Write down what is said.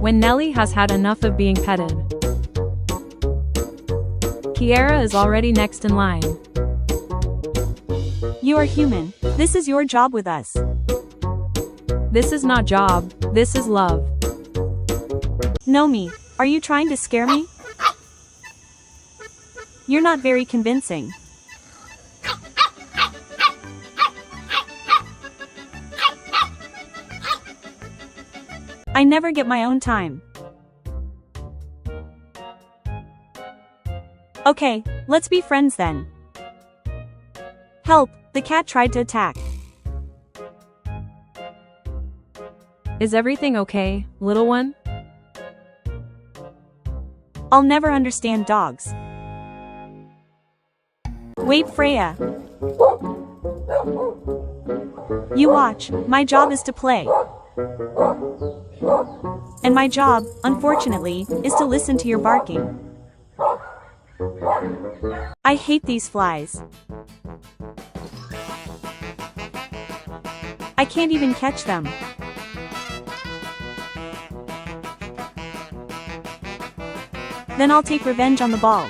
When Nellie has had enough of being petted. Kiara is already next in line. You are human. This is your job with us. This is not job, this is love. Nomi, are you trying to scare me? You're not very convincing. I never get my own time. Okay, let's be friends then. Help, the cat tried to attack. Is everything okay, little one? I'll never understand dogs. Wait, Freya. You watch, my job is to play. And my job, unfortunately, is to listen to your barking. I hate these flies. I can't even catch them. Then I'll take revenge on the ball.